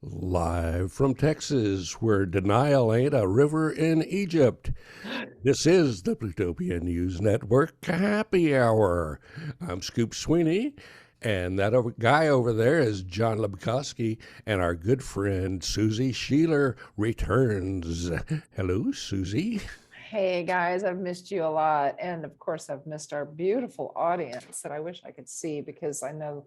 Live from Texas, where denial ain't a river in Egypt. This is the Plutopia News Network Happy Hour. I'm Scoop Sweeney, and that guy over there is John Lebkowski, and our good friend Suzy Shelor returns. Hello, Suzy. Hey guys, I've missed you a lot. And of course, I've missed our beautiful audience that I wish I could see because I know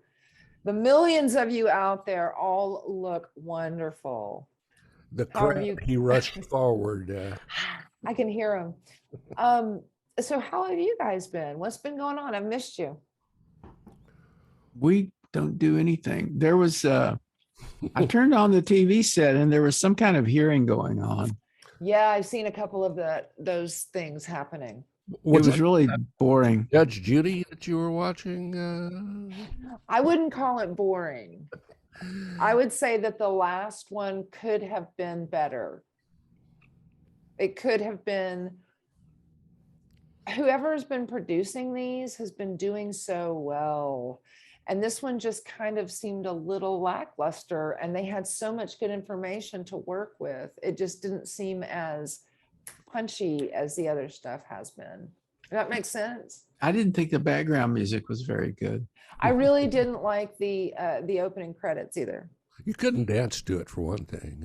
the millions of you out there all look wonderful. The How have crowd, you? he rushed forward. I can hear them. So how have you guys been? What's been going on? I've missed you. We don't do anything. There was I turned on the TV set and there was some kind of hearing going on. Yeah, I've seen a couple of those things happening. It was really boring. Judge Judy that you were watching? I wouldn't call it boring. I would say that the last one could have been better. It could have been, whoever has been producing these has been doing so well. And this one just kind of seemed a little lackluster, and they had so much good information to work with. It just didn't seem as punchy as the other stuff has been. Does that make sense? I didn't think the background music was very good. I really didn't like the opening credits either. You couldn't dance to it, for one thing.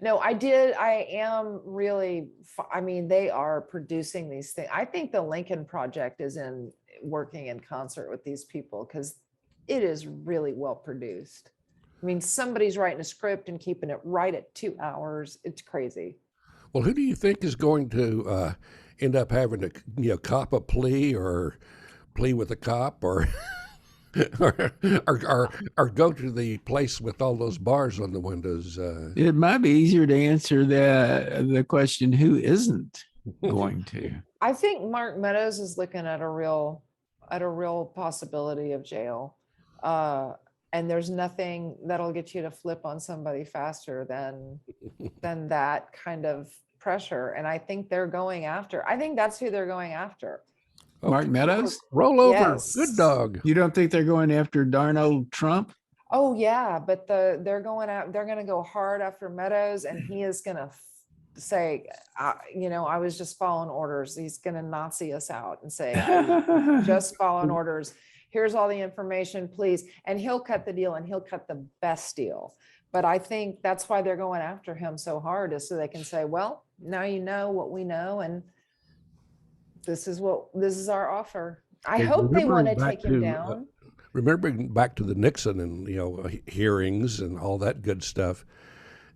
No, I did. I am really, I mean, they are producing these things. I think the Lincoln Project is working in concert with these people because it is really well produced. I mean, somebody's writing a script and keeping it right at 2 hours. It's crazy. Well, who do you think is going to end up having to, cop a plea or plea with a cop or or go to the place with all those bars on the windows? It might be easier to answer the question, who isn't going to? I think Mark Meadows is looking at a real possibility of jail. And there's nothing that'll get you to flip on somebody faster than that kind of pressure. And I think I think that's who they're going after. Mark Meadows? Roll over. Yes. Good dog. You don't think they're going after darn old Trump? Oh yeah, but they're going to go hard after Meadows, and he is going to say, I was just following orders. He's going to Nazi us out and say, just following orders. Here's all the information, please. And he'll cut the deal, and he'll cut the best deal. But I think that's why they're going after him so hard, is so they can say, well, now you know what we know, and this is our offer. I hope they want to take him down. Remembering back to the Nixon and hearings and all that good stuff,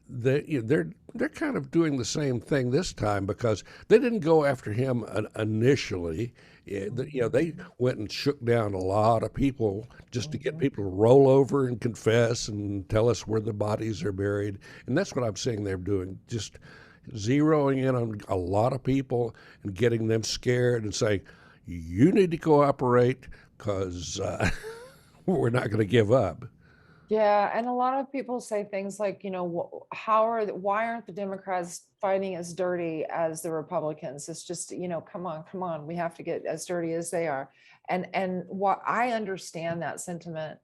they're kind of doing the same thing this time, because they didn't go after him initially. They went and shook down a lot of people just to get people to roll over and confess and tell us where the bodies are buried. And that's what I'm saying they're doing, just zeroing in on a lot of people and getting them scared and saying, you need to cooperate because we're not going to give up. Yeah, and a lot of people say things like, why aren't the Democrats fighting as dirty as the Republicans? It's just, come on, we have to get as dirty as they are. And what I understand that sentiment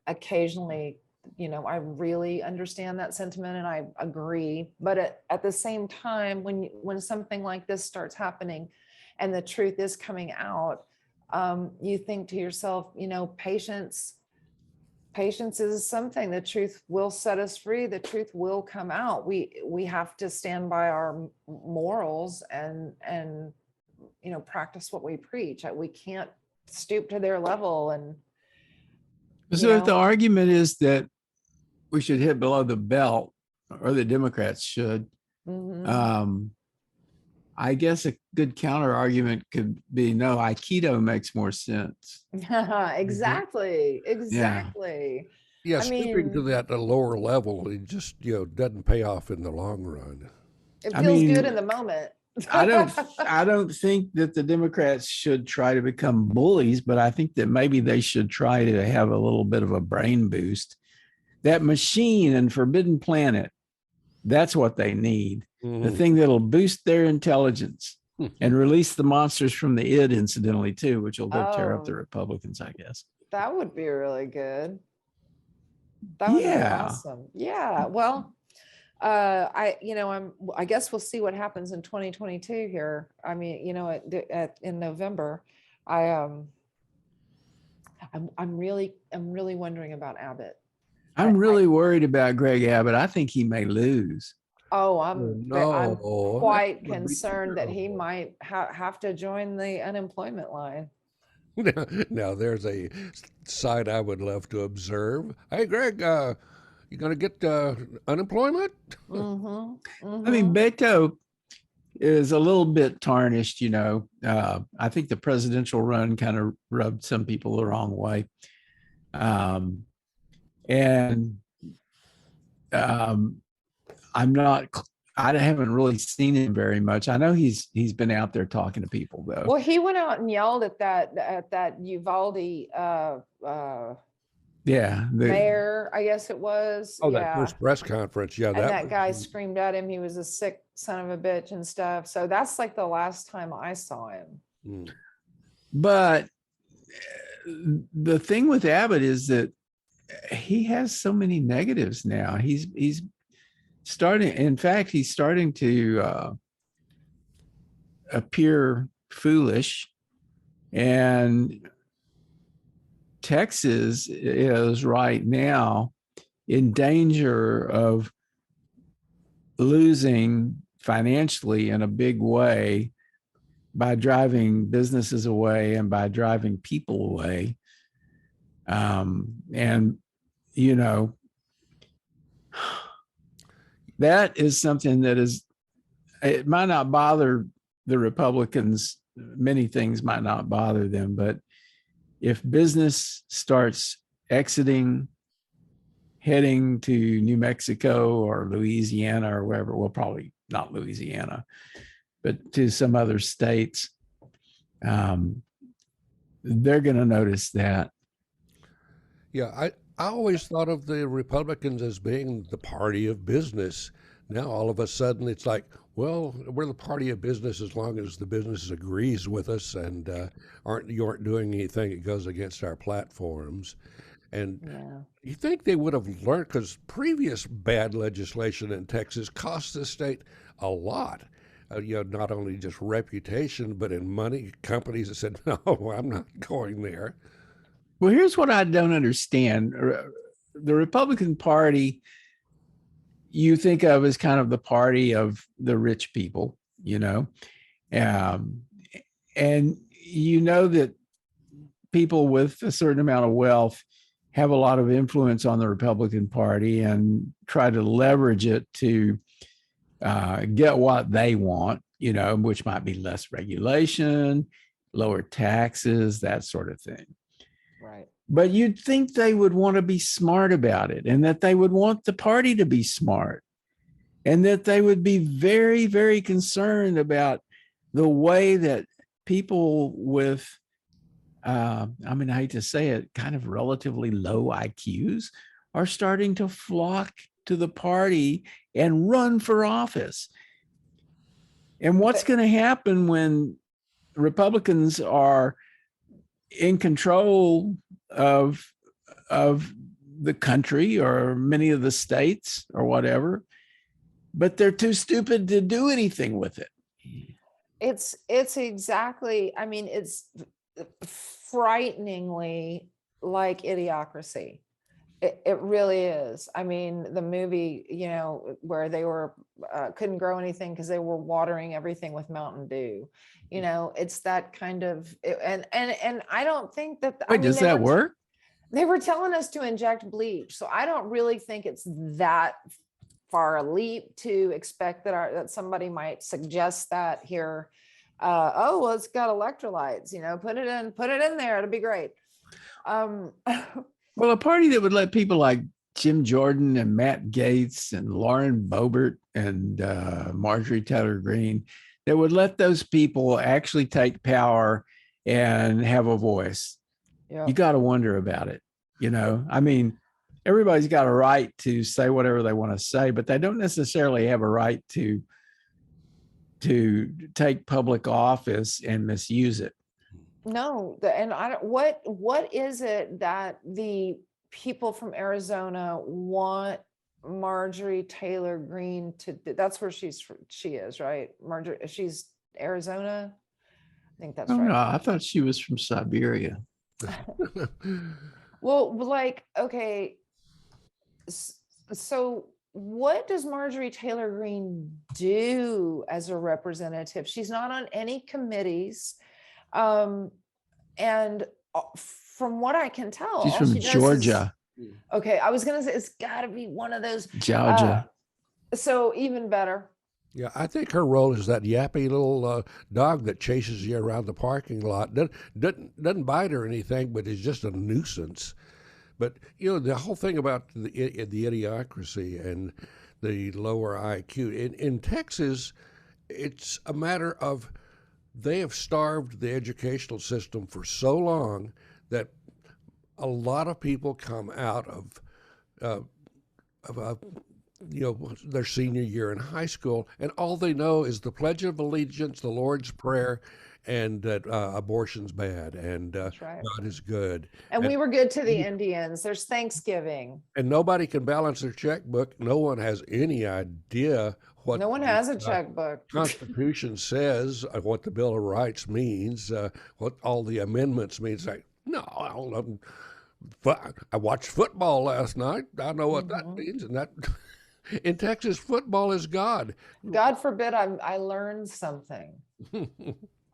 occasionally, I really understand that sentiment and I agree. But at the same time, when something like this starts happening and the truth is coming out, you think to yourself, patience is something. The truth will set us free. The truth will come out. We have to stand by our morals and practice what we preach. We can't stoop to their level. And so if the argument is that we should hit below the belt, or the Democrats should, I guess a good counter argument could be, no, Aikido makes more sense. Exactly. Yeah, stooping to that lower level, it just doesn't pay off in the long run. It feels good in the moment. I don't think that the Democrats should try to become bullies, but I think that maybe they should try to have a little bit of a brain boost. That machine and Forbidden Planet, that's what they need. Mm-hmm. The thing that'll boost their intelligence and release the monsters from the id, incidentally, too, which will go tear up the Republicans, I guess. That would be really good. That would be Yeah. awesome. Yeah. Well, I guess we'll see what happens in 2022 here. I mean, in November, I, I'm really wondering about Abbott. I'm really worried about Greg Abbott. I think he may lose. Oh, Oh, I'm no, that quite would be concerned that he terrible. might have to join the unemployment line. Now, there's a side I would love to observe. Hey, Greg, you going to get unemployment? Mm-hmm. I mean, Mm-hmm. Beto is a little bit tarnished, you know. I think the presidential run kind of rubbed some people the wrong way. Um, and um, I'm not, I haven't really seen him very much. I know he's been out there talking to people though. Well, he went out and yelled at that Uvalde Yeah. mayor, I guess it was. Oh, that Yeah. first press conference. Yeah, And that was, guy screamed at him he was a sick son of a bitch and stuff. So that's like the last time I saw him. mm. But the thing with Abbott is that he has so many negatives now. He's starting, in fact, he's starting to appear foolish. And Texas is right now in danger of losing financially in a big way by driving businesses away and by driving people away. And, you know, that is something that is, it might not bother the Republicans. Many things might not bother them, but if business starts exiting, heading to New Mexico or Louisiana or wherever, well, probably not Louisiana, but to some other states, they're going to notice that. Yeah, I always thought of the Republicans as being the party of business. Now, all of a sudden, it's like, well, we're the party of business as long as the business agrees with us and you aren't doing anything that goes against our platforms. And Yeah. you think they would have learned, because previous bad legislation in Texas cost the state a lot. Not only just reputation, but in money. Companies that said, "No, I'm not going there." Well, here's what I don't understand. The Republican Party, you think of as kind of the party of the rich people, you know, and you know that people with a certain amount of wealth have a lot of influence on the Republican Party and try to leverage it to get what they want, you know, which might be less regulation, lower taxes, that sort of thing. Right. But you'd think they would want to be smart about it, and that they would want the party to be smart, and that they would be very, very concerned about the way that people with, I hate to say it, kind of relatively low IQs are starting to flock to the party and run for office. And what's going to happen when Republicans are in control of the country or many of the states or whatever, but they're too stupid to do anything with it? It's exactly, I mean, it's frighteningly like Idiocracy. It really is. I mean, the movie, where they were couldn't grow anything because they were watering everything with Mountain Dew. It's that kind of, and I don't think that. Wait, does that work? They were telling us to inject bleach, so I don't really think it's that far a leap to expect that somebody might suggest that here. Oh, well, it's got electrolytes. Put it in there. It'll be great. Well, a party that would let people like Jim Jordan and Matt Gaetz and Lauren Boebert and Marjorie Taylor Greene, that would let those people actually take power and have a voice. Yeah. You got to wonder about it. I mean, everybody's got a right to say whatever they want to say, but they don't necessarily have a right to take public office and misuse it. No, and I don't, what is it that the people from Arizona want Marjorie Taylor Greene that's where she is, right? Marjorie, she's Arizona. I think that's Oh no, right. I thought she was from Siberia. Well, like, okay, so what does Marjorie Taylor Greene do as a representative? She's not on any committees. And from what I can tell, She's all from she does Georgia, is, okay, I was going to say, it's got to be one of those. Georgia. So even better. Yeah, I think her role is that yappy little dog that chases you around the parking lot. Doesn't bite or anything, but is just a nuisance. But the whole thing about the idiocracy and the lower IQ in Texas, it's a matter of they have starved the educational system for so long that a lot of people come out uh, of their senior year in high school, and all they know is the Pledge of Allegiance, the Lord's Prayer, and that abortion's bad and That's right. God is good. And we were good to the Indians. There's Thanksgiving. And nobody can balance their checkbook. No one has any idea what No one has a checkbook. Constitution says, what the Bill of Rights means, what all the amendments means. Like, no, I watched football last night. I know what that means, and that. In Texas, football is God. God forbid I learned something.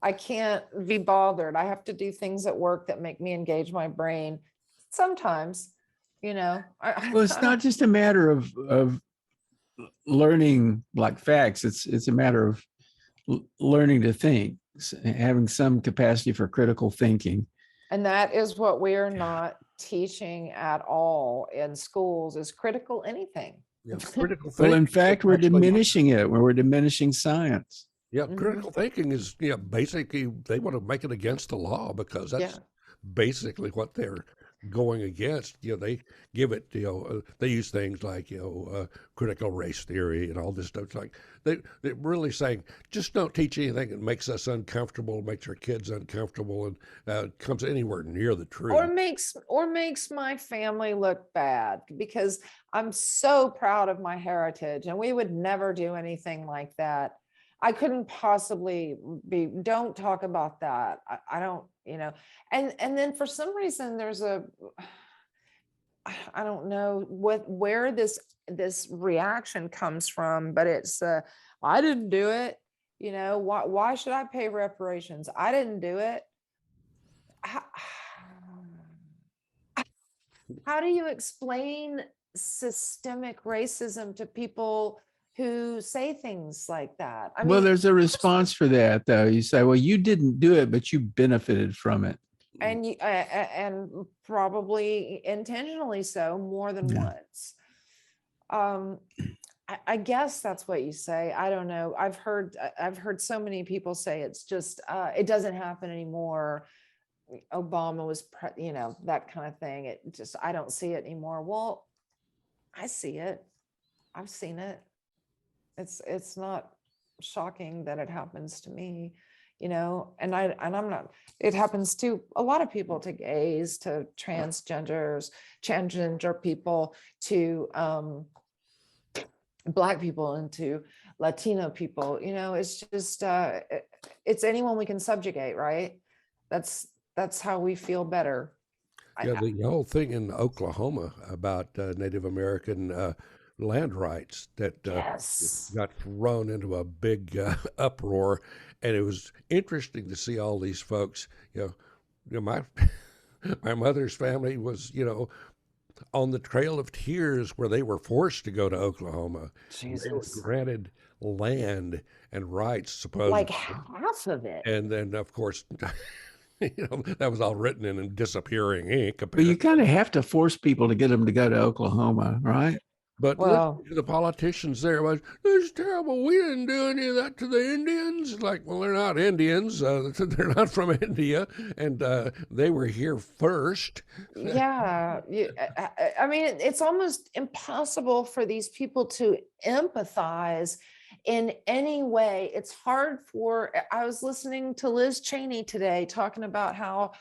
I can't be bothered. I have to do things at work that make me engage my brain. Sometimes, Well, it's not just a matter of learning like facts. It's a matter of learning to think, having some capacity for critical thinking. And that is what we are not teaching at all in schools, is critical anything. Yeah, critical thinking. Well, in fact, we're diminishing it when we're diminishing science. Yeah, critical thinking is basically they want to make it against the law because that's basically what they're going against. They give it, they use things like critical race theory and all this stuff. It's like they're really saying just don't teach anything that makes us uncomfortable, makes our kids uncomfortable, and comes anywhere near the truth, or makes my family look bad, because I'm so proud of my heritage, and we would never do anything like that. I couldn't possibly don't talk about that. I don't, and then for some reason there's I don't know where this reaction comes from, but it's I didn't do it. Why should I pay reparations? I didn't do it. How do you explain systemic racism to people who say things like that? I Well, mean, there's a response for that, though. You say, well, you didn't do it, but you benefited from it. and probably intentionally so, more than once. I guess that's what you say. I don't know. I've heard so many people say it's just it doesn't happen anymore. Obama was, that kind of thing. It just, I don't see it anymore. Well, I see it. I've seen it. It's not shocking that it happens to me, and I'm not, it happens to a lot of people, to gays, to transgender people, to Black people, and to Latino people. It's just it's anyone we can subjugate, right? That's how we feel better. Yeah, the whole thing in Oklahoma about Native American land rights that got thrown into a big uproar, and it was interesting to see all these folks. My my mother's family was on the Trail of Tears, where they were forced to go to Oklahoma. Jesus. They were granted land and rights, supposedly, like half of it, and then of course. That was all written in disappearing ink. But you kind of have to force people to get them to go to Oklahoma, right? But the politicians there was, it's terrible. We didn't do any of that to the Indians. Like, well, they're not Indians. They're not from India, and they were here first. Yeah. I mean, it's almost impossible for these people to empathize in any way. It's hard I was listening to Liz Cheney today talking about how,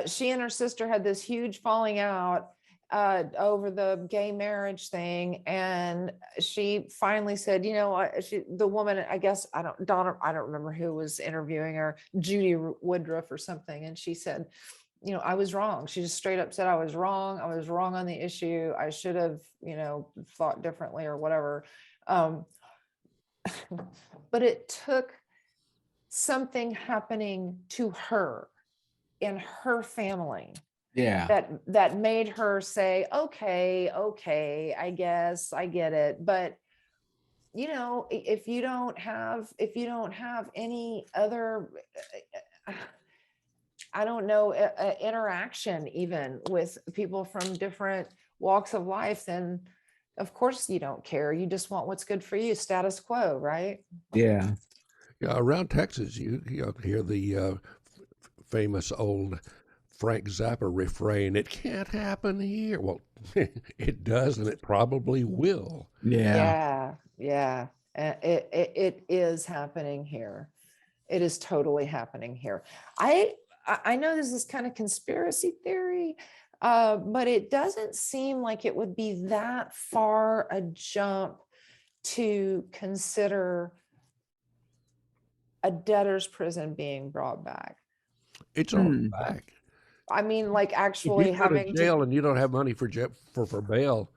she and her sister had this huge falling out over the gay marriage thing, and she finally said, you know what, the woman, I guess, I don't remember who was interviewing her, Judy Woodruff or something, and she said, you know, I was wrong. She just straight up said, I was wrong on the issue. I should have, you know, thought differently or whatever. But it took something happening to her in her family Yeah. that made her say, okay, I guess I get it. But you know, if you don't have any other, I don't know, interaction even with people from different walks of life, then of course you don't care. You just want what's good for you, status quo, right? Yeah. Yeah, around Texas, you hear the famous old Frank Zappa refrain, "It can't happen here." Well, it does, and it probably will. Yeah. Yeah. It is happening here. It is totally happening here. I know this is kind of conspiracy theory, but it doesn't seem like it would be that far a jump to consider a debtor's prison being brought back. It's already Hmm. back. I mean, like If actually you go to having to, jail and you don't have money for for bail,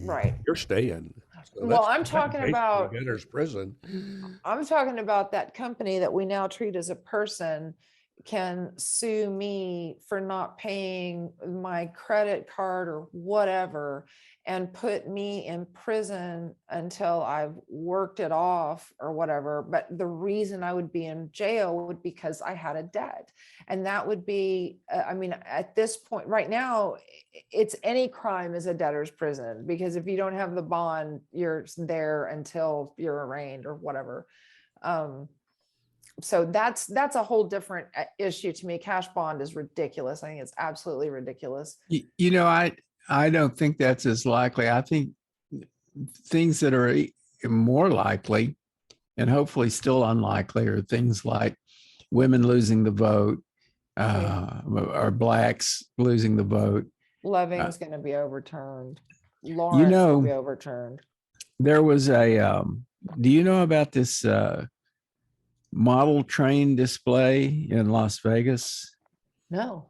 right. you're staying. So Well, that's basically debtor's prison. I'm talking about that company that we now treat as a person can sue me for not paying my credit card or whatever and put me in prison until I've worked it off or whatever. But the reason I would be in jail would be because I had a debt. And that would be, I mean, at this point right now, it's any crime is a debtor's prison, because if you don't have the bond, you're there until you're arraigned or whatever. So that's a whole different issue to me. Cash bond is ridiculous. I think it's absolutely ridiculous. You know, I don't think that's as likely. I think things that are more likely and hopefully still unlikely are things like women losing the vote, or blacks losing the vote. Loving's going to be overturned. You Lawrence will be know, overturned. there was a, do you know about this model train display in Las Vegas? No.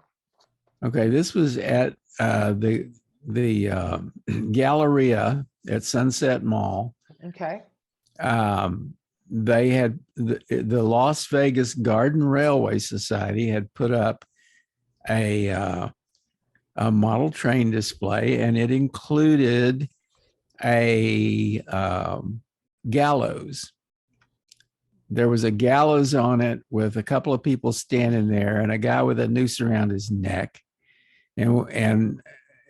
Okay, this was at the Galleria at Sunset Mall. Okay. They had the Las Vegas Garden Railway Society had put up a model train display, and it included a gallows. There was a gallows on it with a couple of people standing there and a guy with a noose around his neck. And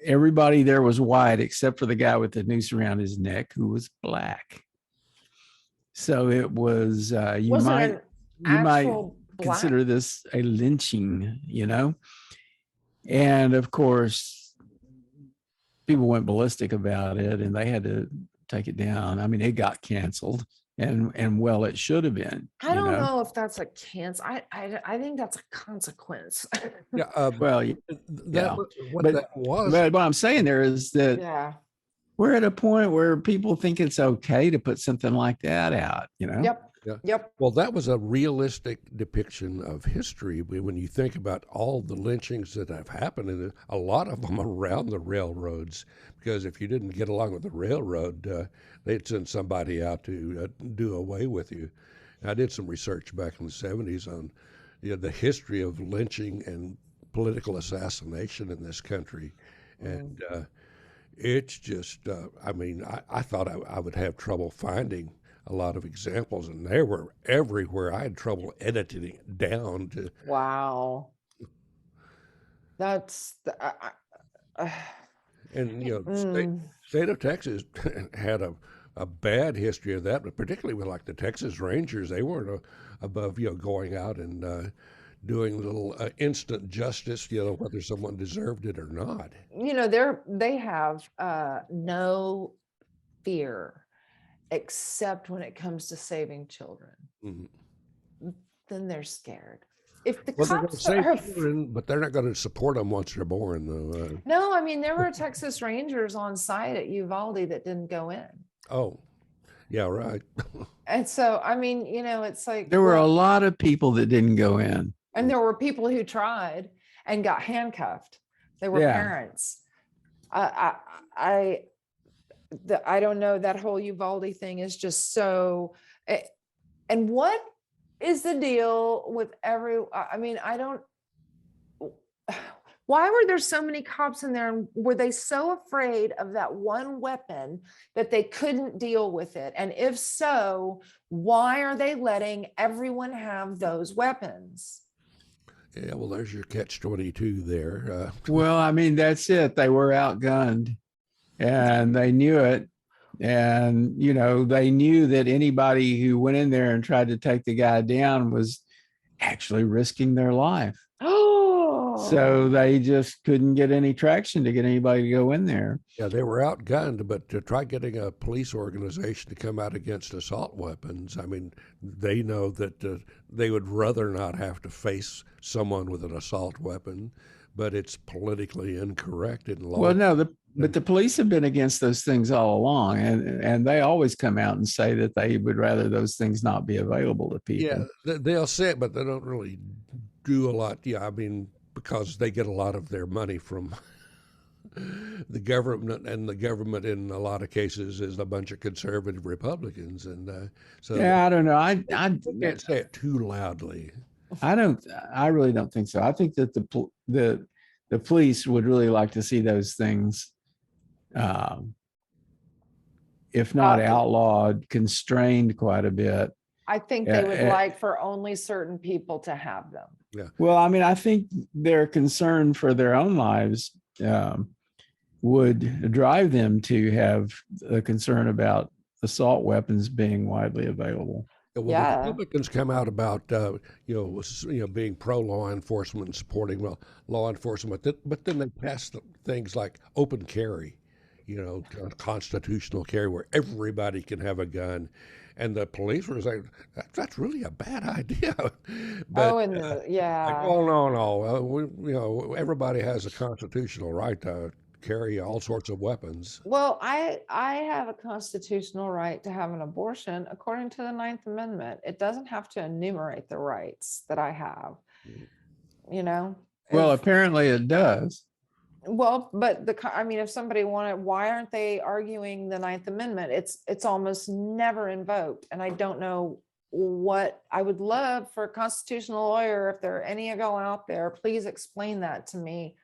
everybody there was white except for the guy with the noose around his neck, who was black. So it was, you might consider this a lynching, you know? And of course, people went ballistic about it and they had to take it down. I mean, it got canceled. And well, it should have been. I don't know if that's a cancel. I think that's a consequence. Yeah. Well, that was. But what I'm saying there is that Yeah. we're at a point where people think it's okay to put something like that out, you know? Yep. Yeah. Yep. Well, that was a realistic depiction of history. When you think about all the lynchings that have happened, and a lot of them around the railroads, because if you didn't get along with the railroad, they'd send somebody out to do away with you. I did some research back in the 70s on the history of lynching and political assassination in this country. And it's just, I mean, I thought I would have trouble finding a lot of examples, and they were everywhere. I had trouble editing it down to. Wow. That's And state of Texas had a bad history of that, but particularly with like the Texas Rangers, they weren't above going out and doing little instant justice, whether someone deserved it or not. they have no fear except when it comes to saving children. Mm-hmm. Then they're scared. if the Well, they're going to cops save are, children, but they're not going to support them once they're born, though. no, I mean, there were Texas Rangers on site at Uvalde that didn't go in. Oh, yeah, right. And so, I mean, it's like, There were a well, lot of people that didn't go in. and there were people who tried and got handcuffed. They were Yeah. parents. I I don't know, that whole Uvalde thing is just so, and what is the deal with I mean, I don't, why were there so many cops in there? And were they so afraid of that one weapon that they couldn't deal with it? And if so, why are they letting everyone have those weapons? Yeah, well, there's your catch-22 there. Well, I mean, that's it. They were outgunned and they knew it. And, they knew that anybody who went in there and tried to take the guy down was actually risking their life. Oh, So they just couldn't get any traction to get anybody to go in there. Yeah, they were outgunned, but to try getting a police organization to come out against assault weapons, I mean, they know that they would rather not have to face someone with an assault weapon, but it's politically incorrect in law. Well, no, but the police have been against those things all along, and they always come out and say that they would rather those things not be available to people. Yeah, they'll say it, but they don't really do a lot. Yeah, I mean, because they get a lot of their money from the government, and the government in a lot of cases is a bunch of conservative Republicans, and so Yeah, I don't know. I can't say it too loudly. I really don't think so. I think that the police would really like to see those things, if not outlawed, constrained quite a bit. I think they would like for only certain people to have them. Yeah. Well, I mean, I think their concern for their own lives would drive them to have a concern about assault weapons being widely available. Well, Yeah. the Republicans come out about being pro law enforcement and supporting law enforcement, but then they pass things like open carry, constitutional carry where everybody can have a gun, and the police were saying that's really a bad idea. But, yeah. like, oh no, everybody has a constitutional right to carry all sorts of weapons. Well, I have a constitutional right to have an abortion according to the 9th Amendment. It doesn't have to enumerate the rights that I have, Well, apparently it does. Well, but I mean, if somebody wanted, why aren't they arguing the 9th Amendment? It's almost never invoked. And I don't know what, I would love for a constitutional lawyer, if there are any of y'all out there, please explain that to me.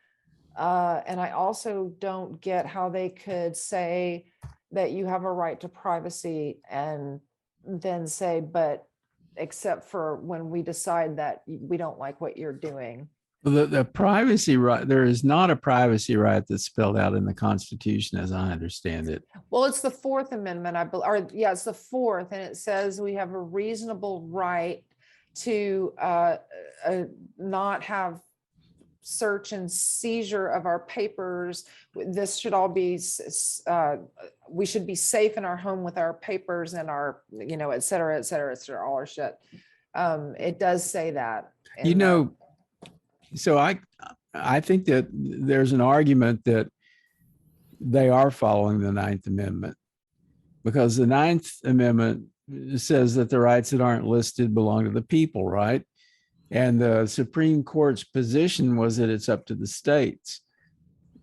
And I also don't get how they could say that you have a right to privacy and then say, but except for when we decide that we don't like what you're doing. The privacy right, there is not a privacy right that's spelled out in the Constitution, as I understand it. Well, it's the 4th Amendment, it's the 4th, and it says we have a reasonable right to not have search and seizure of our papers. This should all be, we should be safe in our home with our papers and our, et cetera, all our shit. It does say that. So I think that there's an argument that they are following the 9th Amendment, because the 9th Amendment says that the rights that aren't listed belong to the people, right? And the Supreme Court's position was that it's up to the states.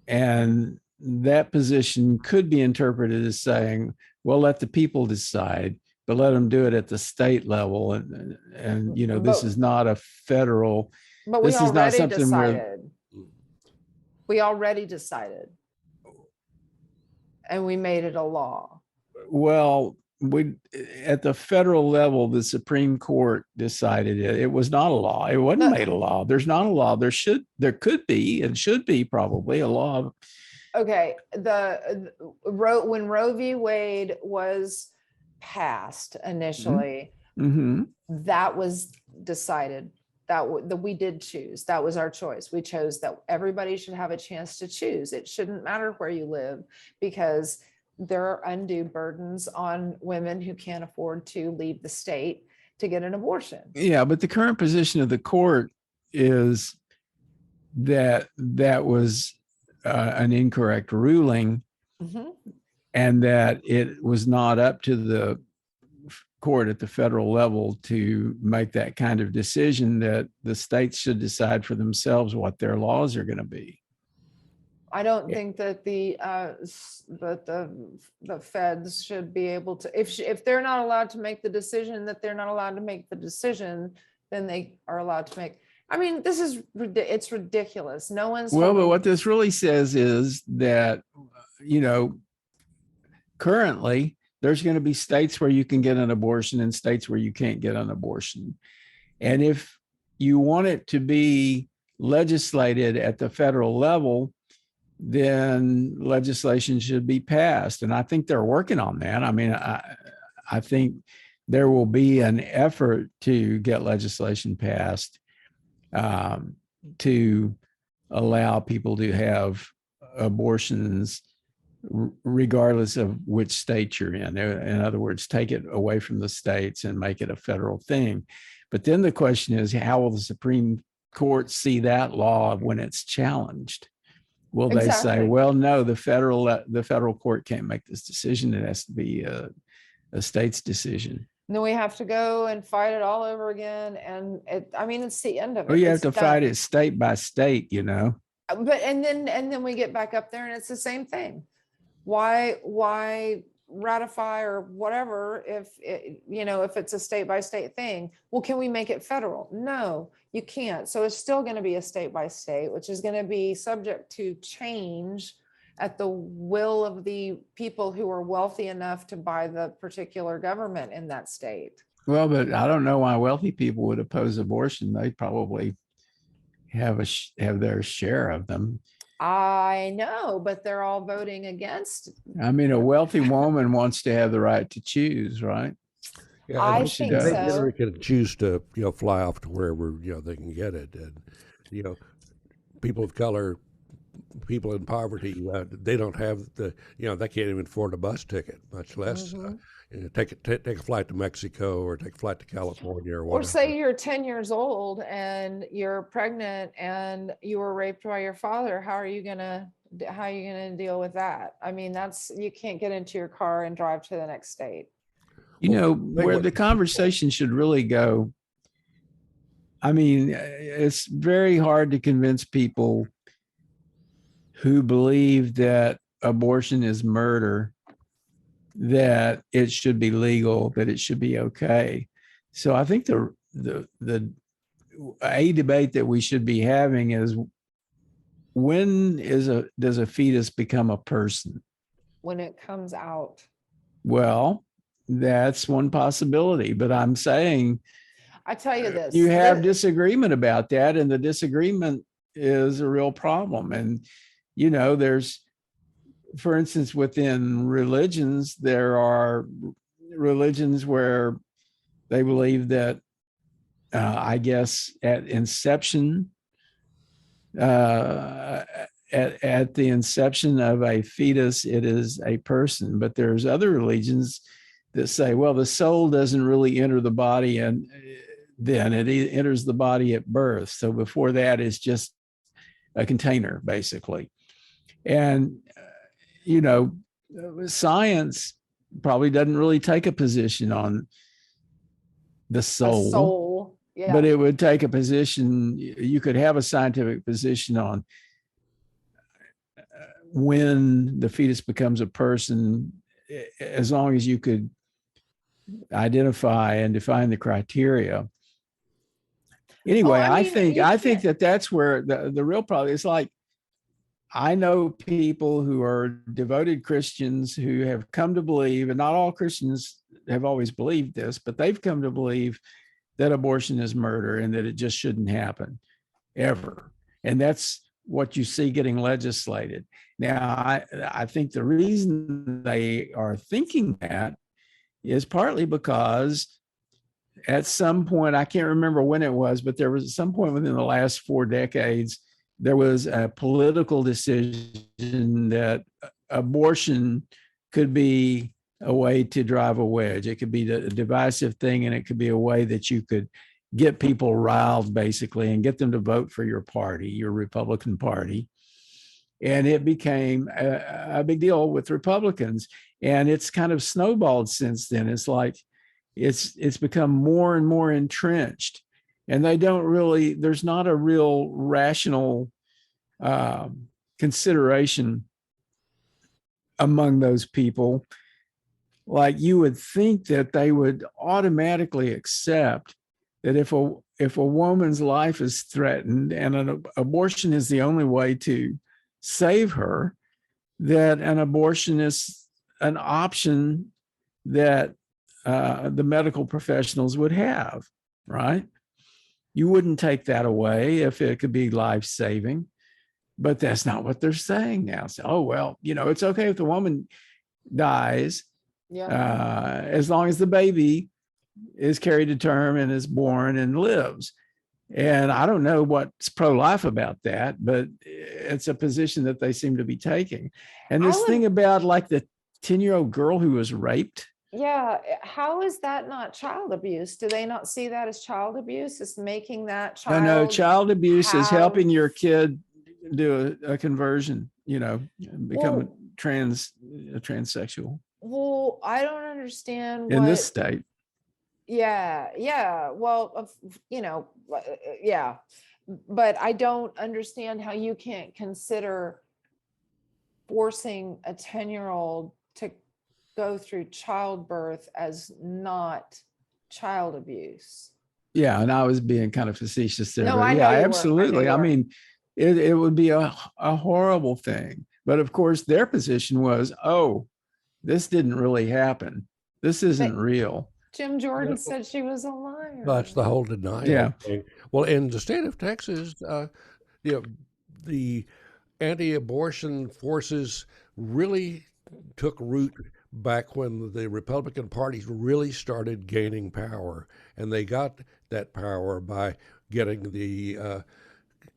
And that position could be interpreted as saying, well, let the people decide, but let them do it at the state level. And this is not a federal. But we this is not already something decided. We already decided. And we made it a law. Well, at the federal level, the Supreme Court decided it. It was not a law. It wasn't made a law. There's not a law. There could be and should be probably a law. Okay. When Roe v. Wade was passed initially, that was decided. That we did choose. That was our choice. We chose that everybody should have a chance to choose. It shouldn't matter where you live, because there are undue burdens on women who can't afford to leave the state to get an abortion. Yeah, but the current position of the court is that that was an incorrect ruling, and that it was not up to the court at the federal level to make that kind of decision, that the states should decide for themselves what their laws are going to be. I don't think that the feds should be able to, if they're not allowed to make the decision, that they're not allowed to make the decision, then they are allowed to make. I mean, this is, it's ridiculous. No one's. Well, but what this really says is that, you know, currently there's going to be states where you can get an abortion and states where you can't get an abortion. And if you want it to be legislated at the federal level, then legislation should be passed. And I think they're working on that. I mean, I think there will be an effort to get legislation passed to allow people to have abortions regardless of which state you're in. In other words, take it away from the states and make it a federal thing. But then the question is, how will the Supreme Court see that law when it's challenged? Will they say, well, no, the federal court can't make this decision. It has to be a state's decision. And then we have to go and fight it all over again. And I mean, it's the end of it. Well, you have to fight it state by state, you know. But and then we get back up there and it's the same thing. Why ratify or whatever if it's a state by state thing? Well, can we make it federal? No, you can't. So it's still going to be a state by state, which is going to be subject to change at the will of the people who are wealthy enough to buy the particular government in that state. Well, but I don't know why wealthy people would oppose abortion. They probably have their share of them. I know, but they're all voting against. I mean, a wealthy woman wants to have the right to choose, right? Yeah, I think so. They can choose to, fly off to wherever, they can get it. And, people of color, people in poverty, they don't have they can't even afford a bus ticket, much less take a flight to Mexico or take a flight to California or whatever. Or say you're 10 years old and you're pregnant and you were raped by your father. How are you gonna deal with that? I mean, you can't get into your car and drive to the next state. Where the conversation should really go. I mean, it's very hard to convince people who believe that abortion is murder that it should be legal, that it should be okay. So I think the debate that we should be having is, when does a fetus become a person? When it comes out. Well, that's one possibility, but I'm saying, I tell you this, you have disagreement about that, and the disagreement is a real problem. And there's, for instance, within religions, there are religions where they believe that, I guess, at inception, at the inception of a fetus, it is a person. But there's other religions that say, well, the soul doesn't really enter the body, and then it enters the body at birth. So before that, it's just a container, basically. And science probably doesn't really take a position on the soul, yeah. But it would take a position. You could have a scientific position on when the fetus becomes a person, as long as you could identify and define the criteria. Anyway, I think that's where the real problem is. Like, I know people who are devoted Christians who have come to believe, and not all Christians have always believed this, but they've come to believe that abortion is murder and that it just shouldn't happen ever. And that's what you see getting legislated. Now, I think the reason they are thinking that is partly because at some point, I can't remember when it was, but there was some point within the last 4 decades, there was a political decision that abortion could be a way to drive a wedge. It could be a divisive thing, and it could be a way that you could get people riled basically and get them to vote for your party, your Republican Party. And it became a big deal with Republicans. And it's kind of snowballed since then. It's like it's become more and more entrenched. And they don't really, there's not a real rational consideration among those people. Like you would think that they would automatically accept that if a woman's life is threatened and an abortion is the only way to save her, that an abortion is an option that the medical professionals would have, right? You wouldn't take that away if it could be life-saving, but that's not what they're saying now. So, oh, well, it's okay if the woman dies, as long as the baby is carried to term and is born and lives. And I don't know what's pro-life about that, but it's a position that they seem to be taking. And this thing about like the 10-year-old girl who was raped. Yeah. How is that not child abuse? Do they not see that as child abuse? Is making that child? No, child abuse is helping your kid do a conversion, become a transsexual. Well, I don't understand in this state. Yeah. Well, yeah. But I don't understand how you can't consider forcing a 10-year-old to go through childbirth as not child abuse. Yeah, and I was being kind of facetious there. No, but I know yeah, you absolutely. were. I mean, it would be a horrible thing. But of course, their position was, oh, this didn't really happen. This isn't real. Jim Jordan said she was a liar. That's the whole denial thing. Well, in the state of Texas, the anti-abortion forces really took root back when the Republican Party really started gaining power, and they got that power by getting the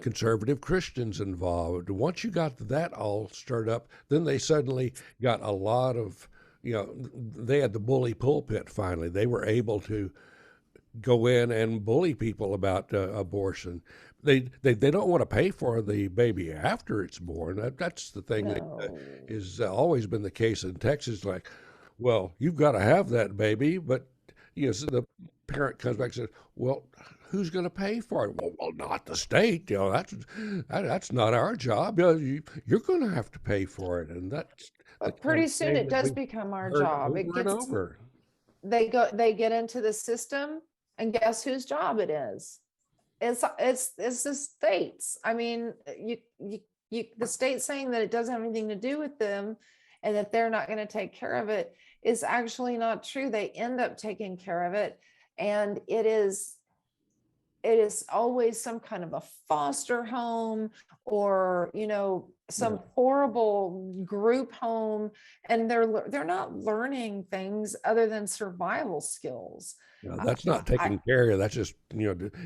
conservative Christians involved. Once you got that all stirred up, then they suddenly got a lot of, they had the bully pulpit finally. They were able to go in and bully people about abortion. They don't want to pay for the baby after it's born. That's the thing that is always been the case in Texas. Like, well, you've got to have that baby, but so the parent comes back and says, well, who's going to pay for it? Well, not the state. That's not our job. You're going to have to pay for it, and that's. But pretty soon it does become our job. It gets over. They get into the system, and guess whose job it is? It's the states. I mean, the state saying that it doesn't have anything to do with them, and that they're not going to take care of it is actually not true. They end up taking care of it, and it is always some kind of a foster home or some horrible group home, and they're not learning things other than survival skills. That's not taking care of. That's just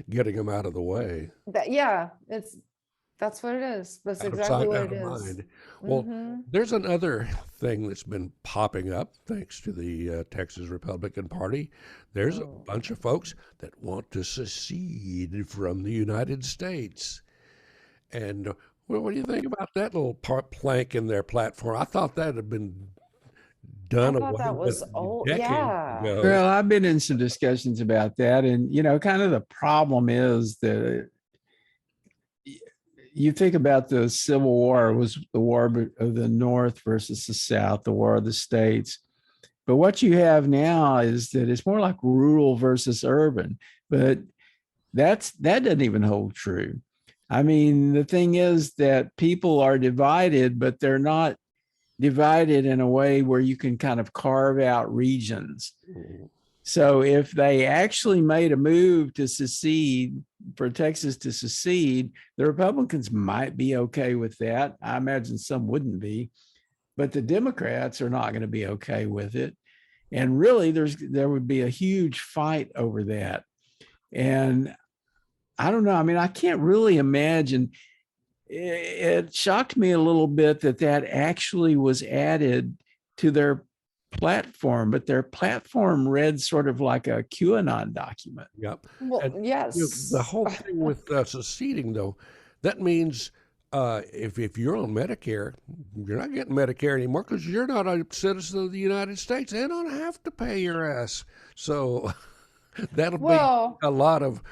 getting them out of the way. That's what it is. That's exactly what it is. Well, there's another thing that's been popping up thanks to the Texas Republican Party. There's a bunch of folks that want to secede from the United States. And what do you think about that little plank in their platform? I thought that had been done away with. That was old. Yeah. Ago. Well, I've been in some discussions about that. And, kind of the problem is that you think about the Civil War, it was the war of the North versus the South, the war of the states. But what you have now is that it's more like rural versus urban, but that doesn't even hold true. I mean, the thing is that people are divided, but they're not divided in a way where you can kind of carve out regions. So if they actually made a move to secede, for Texas to secede, the Republicans might be okay with that. I imagine some wouldn't be, but the Democrats are not going to be okay with it. And really, there would be a huge fight over that. And I don't know. I mean, I can't really imagine. It shocked me a little bit that actually was added to their platform, but their platform read sort of like a QAnon document. Yep. Well, And the yes. whole thing with seceding, though, that means if you're on Medicare, you're not getting Medicare anymore because you're not a citizen of the United States. They don't have to pay your ass. So that'll be Well, a lot of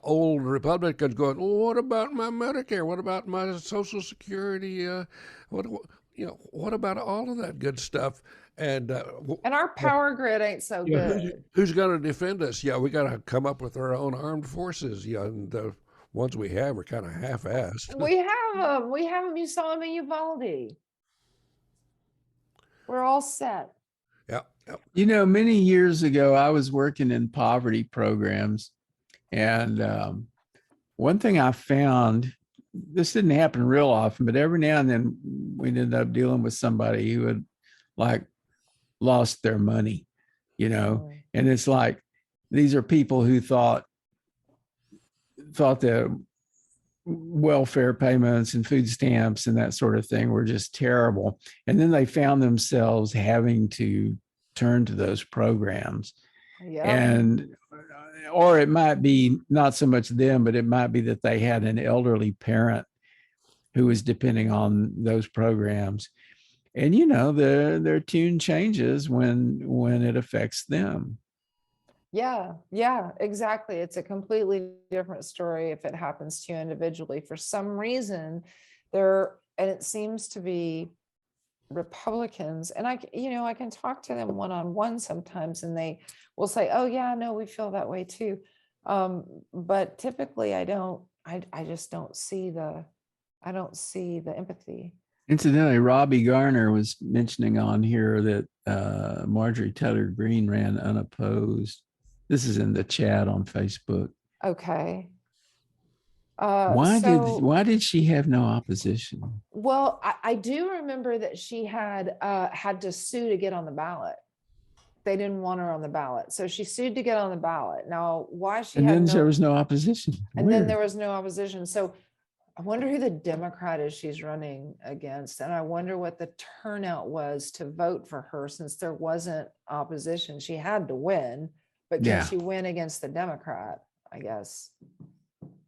old Republicans going, well, what about my Medicare? What about my Social Security? What what about all of that good stuff? And and our power grid ain't so good. who's going to defend us? Yeah, we got to come up with our own armed forces. Yeah, and the ones we have are kind of half-assed. We have them. We have them. You saw them in Uvalde. We're all set. Yeah, yeah. You know, many years ago, I was working in poverty programs. And one thing I found, this didn't happen real often, but every now and then we ended up dealing with somebody who had like lost their money, you know, and it's like, these are people who thought that welfare payments and food stamps and that sort of thing were just terrible. And then they found themselves having to turn to those programs. Yeah. And or it might be not so much them, but it might be that they had an elderly parent who was depending on those programs. And you know, their tune changes when it affects them. Yeah, exactly. It's a completely different story if it happens to you individually. For some reason, and it seems to be Republicans, and I can talk to them one-on-one sometimes, and they will say, "Oh yeah, no, we feel that way too." But typically, I just don't see the empathy. Incidentally, Robbie Garner was mentioning on here that Marjorie Taylor Greene ran unopposed. This is in the chat on Facebook. Okay. Why did she have no opposition? Well, I do remember that she had to sue to get on the ballot. They didn't want her on the ballot, so she sued to get on the ballot. Now, why she And had then no, there was no opposition. and then Weird. there was no opposition. So I wonder who the Democrat is she's running against, and I wonder what the turnout was to vote for her, since there wasn't opposition. She had to win, but can Yeah. she win against the Democrat? I guess.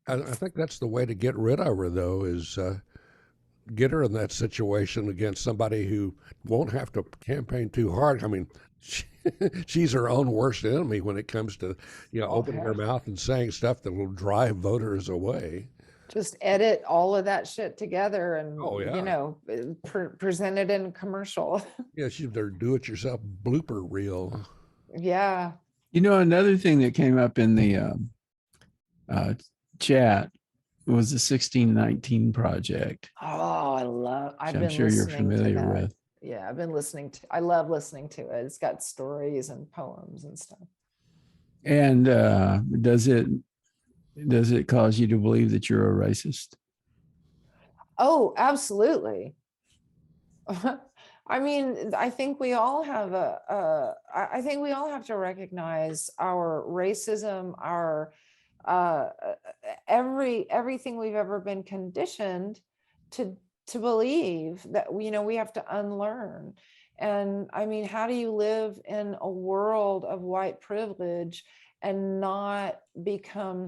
I think that's the way to get rid of her, though, is get her in that situation against somebody who won't have to campaign too hard. I mean, she's her own worst enemy when it comes to, opening her mouth and saying stuff that will drive voters away. Just edit all of that shit together and, Oh, yeah. Present it in a commercial. Yeah, she's their do-it-yourself blooper reel. Yeah. You know, another thing that came up in the chat was the 1619 project. Oh, I'm sure you're familiar with. Yeah, I love listening to it. It's got stories and poems and stuff. And does it cause you to believe that you're a racist? Oh, absolutely. I mean, I think we all have I think we all have to recognize our racism, our everything we've ever been conditioned to believe, that we have to unlearn. And I mean, how do you live in a world of white privilege and not become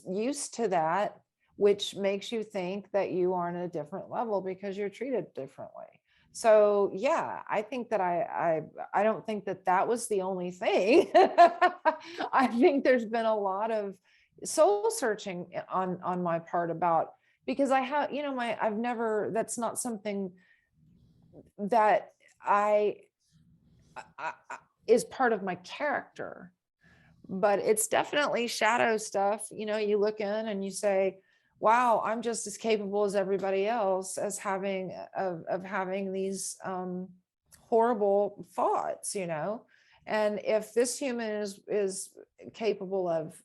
used to that, which makes you think that you are on a different level because you're treated differently? So yeah, I think that I don't think that was the only thing. I think there's been a lot of soul searching on my part about, because I have, I've never, that's not something that I is part of my character, but it's definitely shadow stuff. You look in and you say, wow, I'm just as capable as everybody else as having these horrible thoughts, and if this human is capable of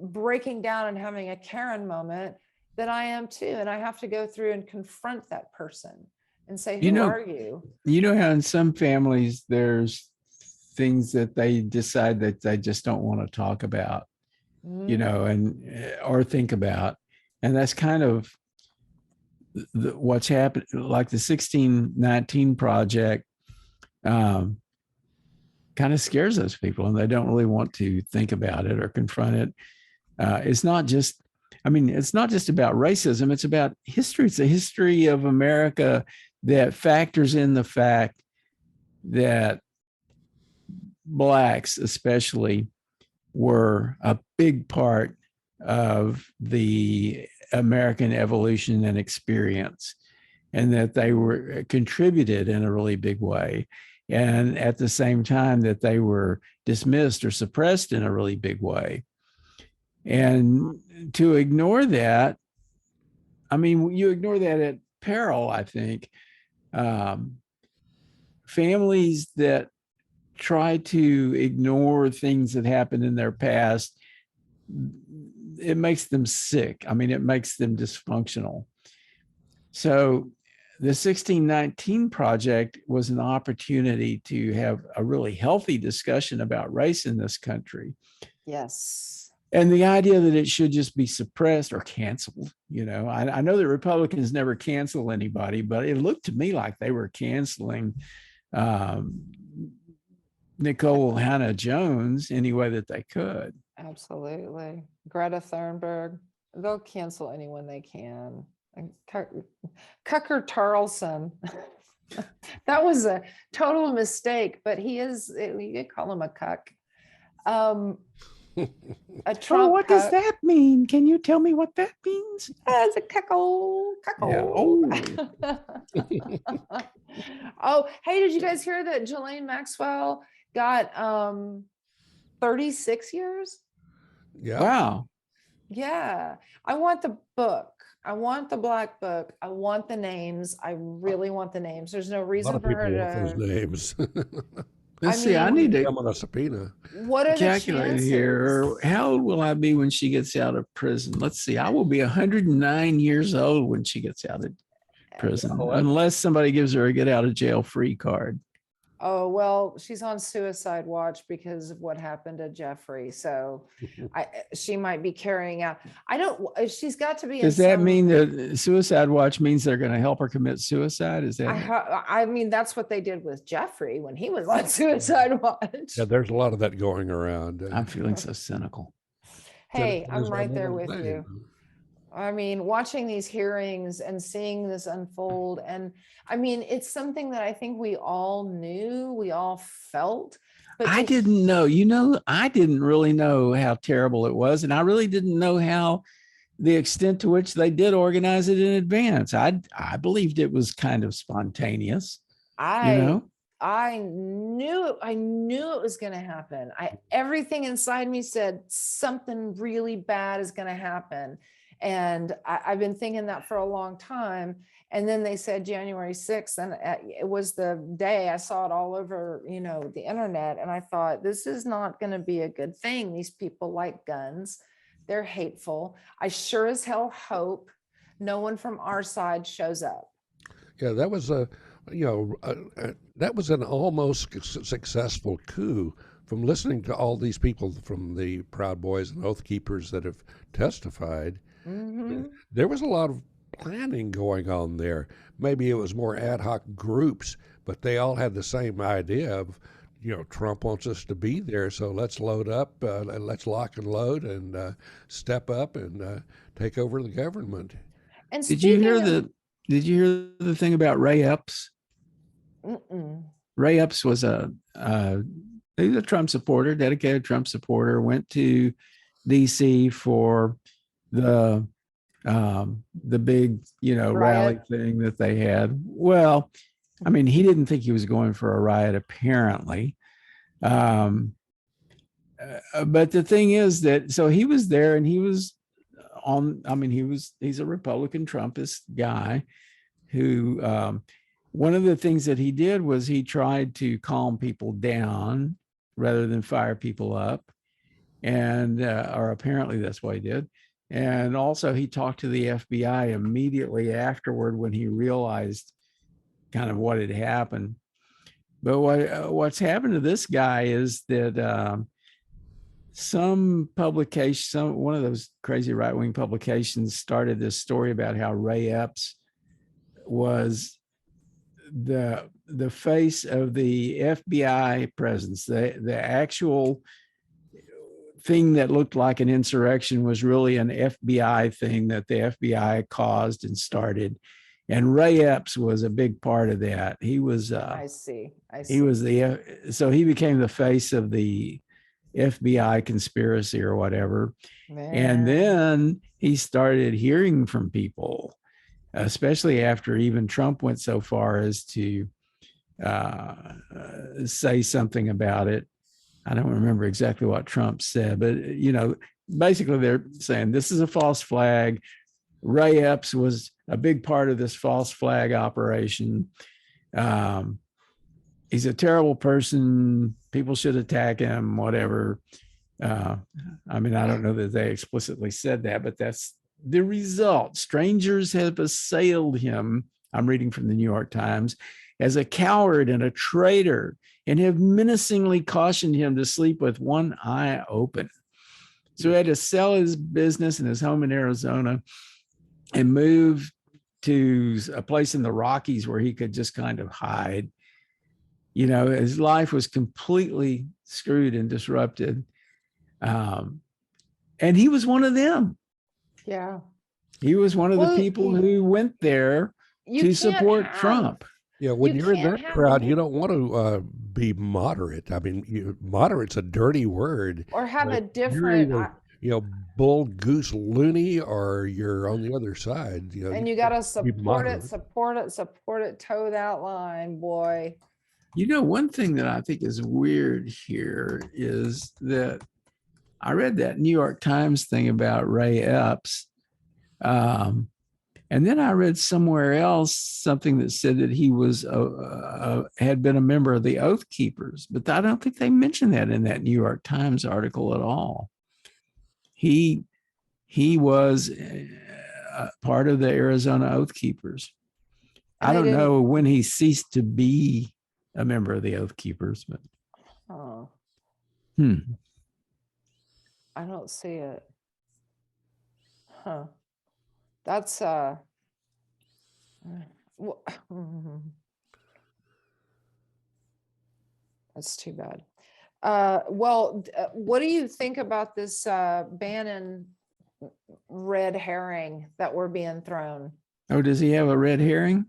breaking down and having a Karen moment, then I am too. And I have to go through and confront that person and say, who are you? You know how in some families there's things that they decide that they just don't want to talk about, and or think about. And that's kind of what's happened. Like the 1619 project kind of scares those people, and they don't really want to think about it or confront it. It's not just, I mean, it's not just about racism. It's about history. It's a history of America that factors in the fact that Blacks, especially, were a big part of the American evolution and experience, and that they were contributed in a really big way. And at the same time, that they were dismissed or suppressed in a really big way. And to ignore that, I mean, you ignore that at peril, I think. Families that try to ignore things that happened in their past, it makes them sick. I mean, it makes them dysfunctional. So the 1619 Project was an opportunity to have a really healthy discussion about race in this country. Yes. And the idea that it should just be suppressed or canceled, I know that Republicans never cancel anybody, but it looked to me like they were canceling Nicole Hannah Jones any way that they could. Absolutely. Greta Thunberg, they'll cancel anyone they can. And Tucker Carlson, that was a total mistake, but you could call him a cuck. A Trump what does that mean? Can you tell me what that means? As a cuckold. Yeah. Oh, hey, did you guys hear that Ghislaine Maxwell got 36 years? Yeah. Wow. Yeah. I want the book. I want the black book. I want the names. I really want the names. There's no reason for her those names. Let's see. I need to come on a subpoena. What are calculate the chances? here. How old will I be when she gets out of prison? Let's see. I will be 109 years old when she gets out of prison, unless somebody gives her a get out of jail free card. Oh, well, she's on suicide watch because of what happened to Jeffrey. So she might be carrying out. She's got to be. Does that mean that suicide watch means they're going to help her commit suicide? Is that? I mean, that's what they did with Jeffrey when he was on suicide watch. Yeah, there's a lot of that going around. I'm feeling so cynical. Hey, I'm right there with you. I mean, watching these hearings and seeing this unfold, and I mean, it's something that I think we all knew, we all felt. But I didn't know, I didn't really know how terrible it was. And I really didn't know how the extent to which they did organize it in advance. I believed it was kind of spontaneous. I knew it was going to happen. Everything inside me said something really bad is going to happen. And I've been thinking that for a long time. And then they said January 6th, and it was the day I saw it all over, the internet. And I thought, this is not going to be a good thing. These people like guns. They're hateful. I sure as hell hope no one from our side shows up. Yeah, that was that was an almost successful coup. From listening to all these people from the Proud Boys and Oath Keepers that have testified, there was a lot of planning going on there. Maybe it was more ad hoc groups, but they all had the same idea of, Trump wants us to be there, so let's load up, let's lock and load and step up and take over the government. And did you hear the thing about Ray Epps? Ray Epps was a Trump supporter, dedicated Trump supporter, went to DC for the big, rally thing that they had. Well, I mean, he didn't think he was going for a riot, apparently. But the thing is that, so he was there and he was he's a Republican Trumpist guy who, one of the things that he did was he tried to calm people down rather than fire people up. And, or apparently that's what he did. And also he talked to the FBI immediately afterward when he realized kind of what had happened. But what's happened to this guy is that some publication, one of those crazy right-wing publications started this story about how Ray Epps was the face of the FBI presence, the actual thing that looked like an insurrection was really an FBI thing that the FBI caused and started. And Ray Epps was a big part of that. He was I see. he was so he became the face of the FBI conspiracy or whatever. And Man. then he started hearing from people, especially after even Trump went so far as to say something about it. I don't remember exactly what Trump said, but basically they're saying this is a false flag. Ray Epps was a big part of this false flag operation. He's a terrible person. People should attack him, whatever. I mean, I don't know that they explicitly said that, but that's the result. Strangers have assailed him, I'm reading from the New York Times, as a coward and a traitor, and have menacingly cautioned him to sleep with one eye open. So he had to sell his business and his home in Arizona and move to a place in the Rockies where he could just kind of hide. His life was completely screwed and disrupted. And he was one of them. Yeah. He was one of the people who went there to support Trump. Yeah, when you're in that crowd, you don't want to be moderate. I mean, moderate's a dirty word. Or have a different, bull goose loony, or you're on the other side. And you got to support it, toe that line, boy. One thing that I think is weird here is that I read that New York Times thing about Ray Epps. And then I read somewhere else something that said that he was had been a member of the Oath Keepers, but I don't think they mentioned that in that New York Times article at all. He was part of the Arizona Oath Keepers. I don't know when he ceased to be a member of the Oath Keepers, but I don't see it. Huh. That's that's too bad. What do you think about this Bannon red herring that we're being thrown? Oh, does he have a red herring?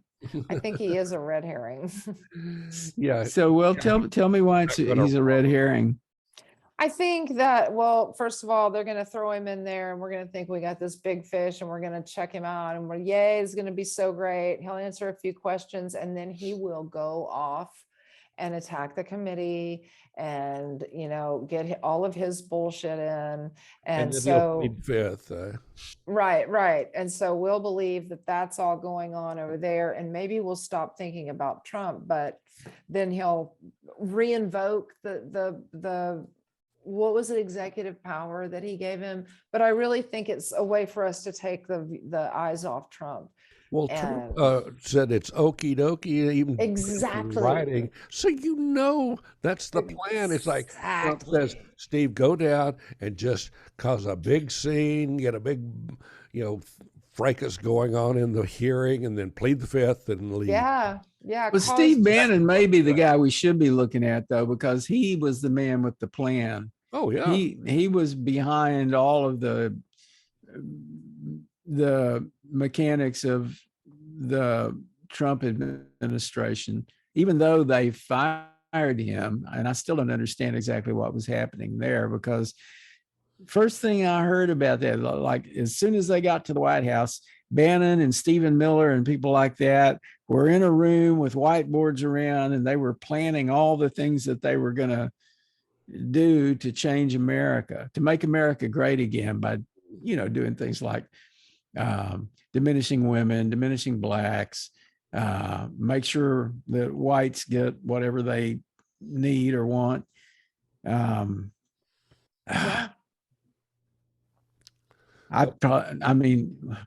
I think he is a red herring. Yeah. So, tell me why he's a red herring. I think that, first of all, they're going to throw him in there and we're going to think we got this big fish and we're going to check him out and it's going to be so great. He'll answer a few questions and then he will go off and attack the committee and, get all of his bullshit in. And so he'll plead fifth. Right. And so we'll believe that that's all going on over there. And maybe we'll stop thinking about Trump, but then he'll reinvoke the what was it, executive power that he gave him? But I really think it's a way for us to take the eyes off Trump. Well, Trump said it's okie dokie, even exactly writing. So that's the plan. It's like Trump says, Steve, go down and just cause a big scene, get a big, fracas going on in the hearing, and then plead the fifth and leave. Yeah. But Steve Bannon may be the guy we should be looking at, though, because he was the man with the plan. Oh, yeah. He was behind all of the mechanics of the Trump administration, even though they fired him. And I still don't understand exactly what was happening there, because first thing I heard about that, like as soon as they got to the White House, Bannon and Stephen Miller and people like that were in a room with whiteboards around, and they were planning all the things that they were going to do to change America, to make America great again by, doing things like diminishing women, diminishing blacks, make sure that whites get whatever they need or want. I mean,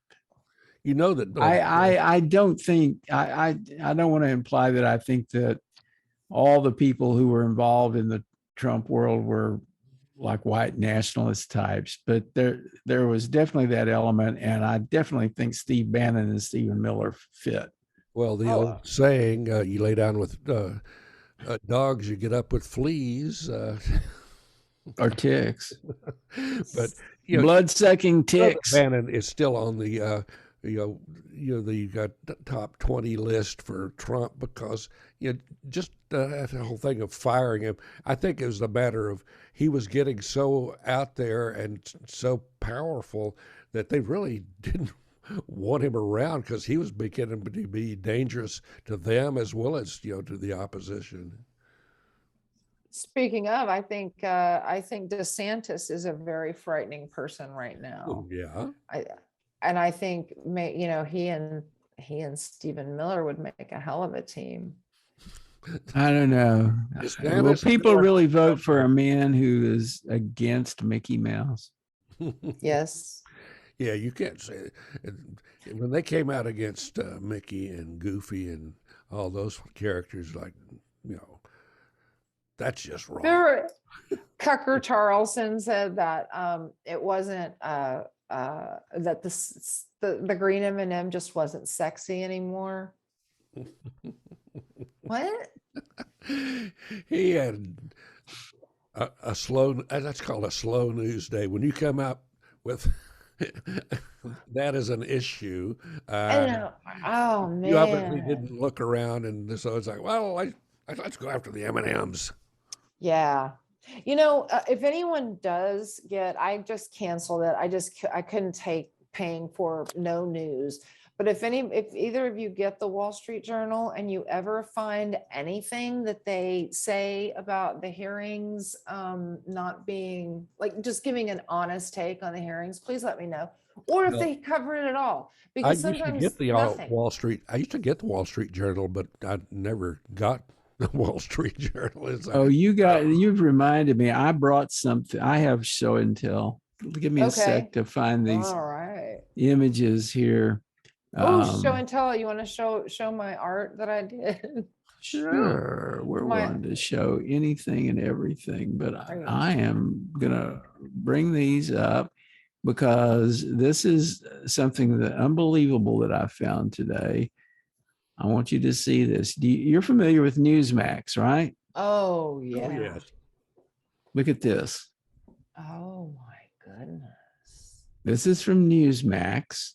that I don't think I don't want to imply that I think that all the people who were involved in the Trump world were like white nationalist types, but there was definitely that element, and I definitely think Steve Bannon and Stephen Miller fit. Well, the Oh, old saying, you lay down with dogs, you get up with fleas. Or ticks, But you know, blood-sucking Brother ticks. Bannon is still on the you know the top 20 list for Trump because just that whole thing of firing him. I think it was a matter of he was getting so out there and so powerful that they really didn't want him around because he was beginning to be dangerous to them as well as to the opposition. speaking of, I think DeSantis is a very frightening person right Oh, now. yeah. I think he and Stephen Miller would make a hell of a team. I don't know. Will DeSantis people or really vote for a man who is against Mickey Mouse? Yes. Yeah, you can't say it. When they came out against Mickey and Goofy and all those characters, like that's just wrong. Tucker Carlson said that it wasn't that the green M&M just wasn't sexy anymore. What? He had a slow. That's called a slow news day. When you come out with that as an issue, I know. Oh you obviously man. didn't look around, and so it's like, well, let's go after the M&Ms. Yeah. If anyone does I just canceled it. I couldn't take paying for no news. But if either of you get the Wall Street Journal and you ever find anything that they say about the hearings not being like just giving an honest take on the hearings, please let me know. Or if they cover it at all, I because used to sometimes get the nothing. Wall Street. I used to get the Wall Street Journal, but I never got the Wall Street Journal. It's like, Oh, you've reminded me. I brought something. I have show and tell. Give me a Okay. sec to find these All right. images here. Oh, show and tell. You want to show my art that I did? Sure, we're My willing to show anything and everything, but Are you- I am gonna bring these up because this is something that unbelievable that I found today. I want you to see this. You're familiar with Newsmax, right? Oh oh yeah. yes, Look at this. Oh my goodness. This is from Newsmax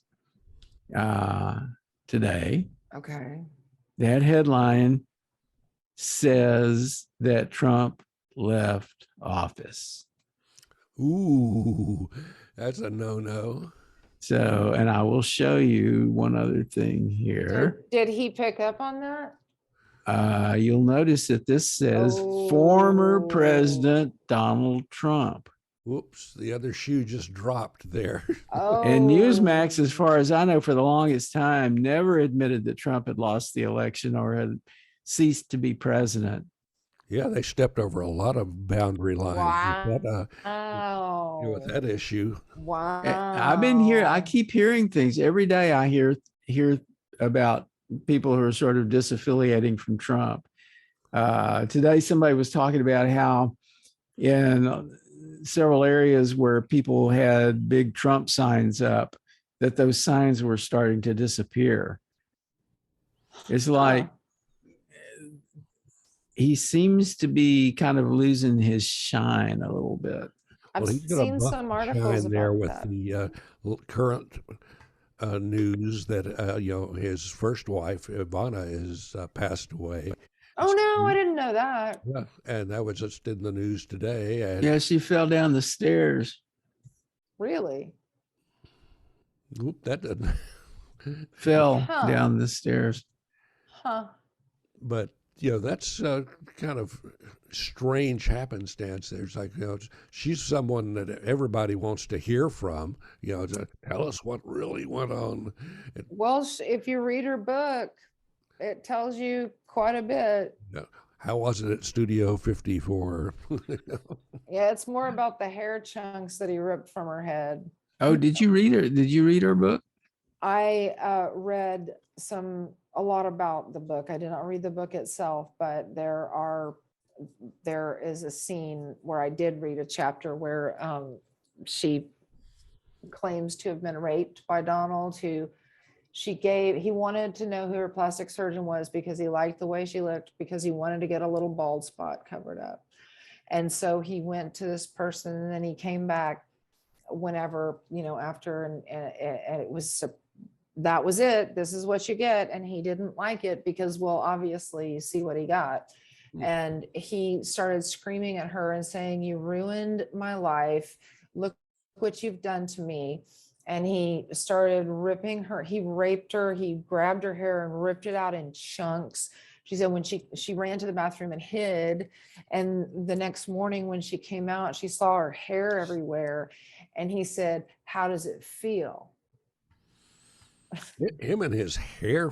today. Okay. That headline says that Trump left office. ooh, that's a no-no. So, and I will show you one other thing here. Did he pick up on that? You'll notice that this says former President Donald Trump. Whoops, the other shoe just dropped there. Oh. And Newsmax, as far as I know, for the longest time, never admitted that Trump had lost the election or had ceased to be president. Yeah, they stepped over a lot of boundary lines with that, with that issue. Wow. I've been here. I keep hearing things every day. I hear about people who are sort of disaffiliating from Trump. Today, somebody was talking about how in several areas where people had big Trump signs up, that those signs were starting to disappear. It's like he seems to be kind of losing his shine a little bit. I've Well, he's going to seen buck some the articles shine there about with that. the current news that his first wife Ivana is passed away. Oh no, I didn't know that. Yeah, and that was just in the news today. And Yeah, she fell down the stairs. Really? whoop, that doesn't. Fell Huh. down the stairs. Huh. But that's kind of strange happenstance. There's like she's someone that everybody wants to hear from. To tell us what really went on. Well, if you read her book, it tells you quite a bit. How was it at Studio 54? Yeah, it's more about the hair chunks that he ripped from her head. Oh, did you read her? Did you read her book? I read a lot about the book. I did not read the book itself, but there is a scene where I did read a chapter where she claims to have been raped by Donald, who he wanted to know who her plastic surgeon was because he liked the way she looked, because he wanted to get a little bald spot covered up. And so he went to this person, and then he came back whenever, after, and it was, that was it. This is what you get. And he didn't like it because, well, obviously you see what he got. And he started screaming at her and saying, "You ruined my life. Look what you've done to me." And he started ripping her. He raped her. He grabbed her hair and ripped it out in chunks. She said when she ran to the bathroom and hid, and the next morning when she came out, she saw her hair everywhere. And he said, "How does it feel?" Him and his hair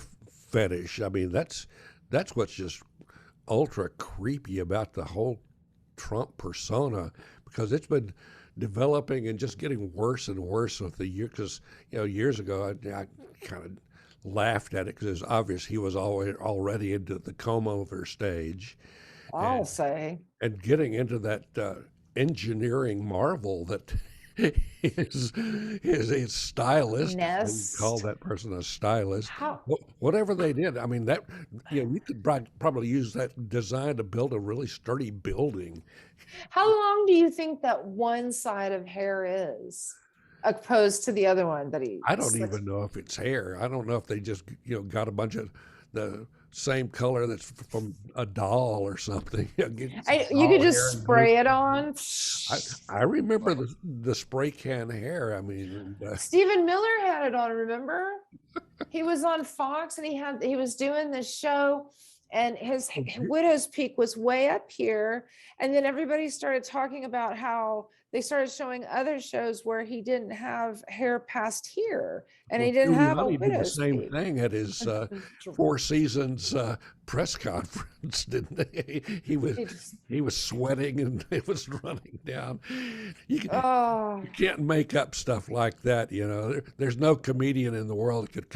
fetish. I mean, that's what's just ultra creepy about the whole Trump persona, because it's been developing and just getting worse and worse with the year. Because years ago, I kind of laughed at it because it was obvious he was already into the comb-over stage. I'll say. And getting into that engineering marvel that his stylist, Nest. call that person a stylist. How? Whatever they did, I mean, that you could probably use that design to build a really sturdy building. How long do you think that one side of hair is, opposed to the other one that he? I don't even know if it's hair. I don't know if they just got a bunch of the same color that's from a doll or something. You could just spray it on. I remember the spray can hair. I mean, Stephen Miller had it on. Remember, he was on Fox and he was doing this show, and his widow's peak was way up here. And then everybody started talking about how they started showing other shows where he didn't have hair past here, and he didn't have a widow's peak. Did the same peak. thing at his Four Seasons press conference, didn't he? He was sweating and it was running down. You can't make up stuff like that. There's no comedian in the world that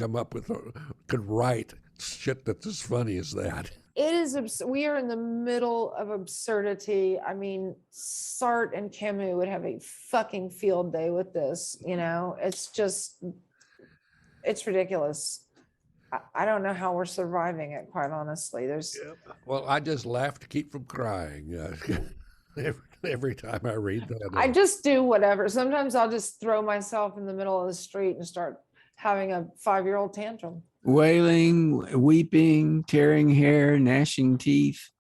could write shit that's as funny as that. It is. We are in the middle of absurdity. I mean, Sartre and Camus would have a fucking field day with this. It's ridiculous. I don't know how we're surviving it, quite honestly. Well, I just laugh to keep from crying every time I read that. I just do whatever. Sometimes I'll just throw myself in the middle of the street and start having a 5-year-old tantrum. Wailing, weeping, tearing hair, gnashing teeth.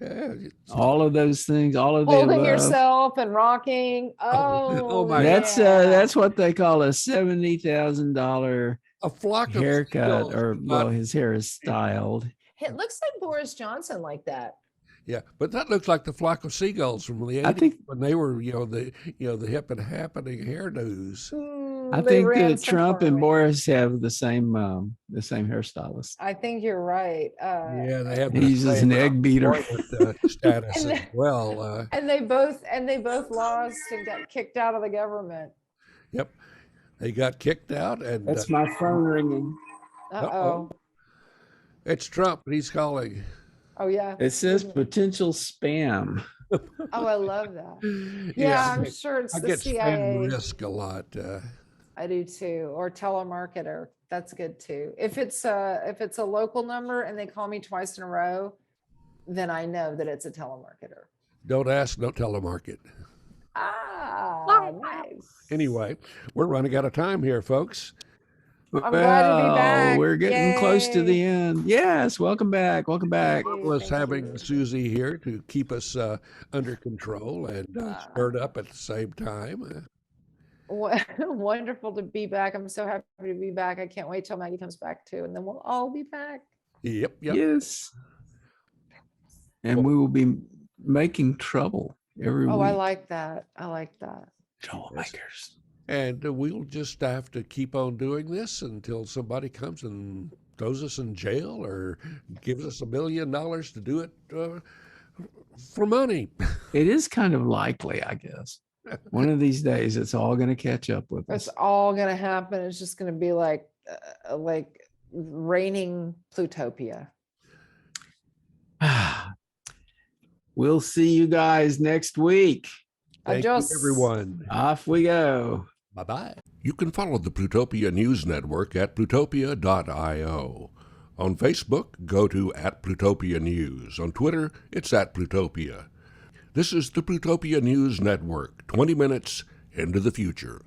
Yeah, all of those things, all of holding yourself and rocking. Oh my! That's what they call a $70,000 haircut, or his hair is styled. It looks like Boris Johnson like that. Yeah, but that looks like the flock of seagulls from the 80s when they were, the hip and happening hairdos. I think that Trump and Boris have the same hairstylist. I think you're right. Yeah, they have. He uses an egg beater status as well. And they both lost and got kicked out of the government. Yep, they got kicked out, and that's my phone ringing. Uh-oh. It's Trump, and he's calling. Oh yeah. It says potential spam. Oh, I love that. Yeah, I'm sure it's the CIA. I get spam risk a lot. I do too, or telemarketer. That's good too. If it's a local number and they call me twice in a row, then I know that it's a telemarketer. Don't ask, don't telemarket. Nice. Anyway, we're running out of time here, folks. I'm glad to be back. We're getting close to the end. Yes, welcome back. Welcome back. It was having Suzy here to keep us under control and stirred up at the same time. Wonderful to be back. I'm so happy to be back. I can't wait till Maggie comes back too, and then we'll all be back. Yep. Yes. And we will be making trouble every week. I like that. Troublemakers. And we'll just have to keep on doing this until somebody comes and throws us in jail or gives us $1 million to do it for money. It is kind of likely, I guess. One of these days, it's all going to catch up with us. It's all going to happen. It's just going to be like raining Plutopia. We'll see you guys next week. Thank you, everyone. Off we go. Bye-bye. You can follow the Plutopia News Network at plutopia.io. On Facebook, go to @Plutopia News. On Twitter, it's @Plutopia. This is the Plutopia News Network, 20 minutes into the future.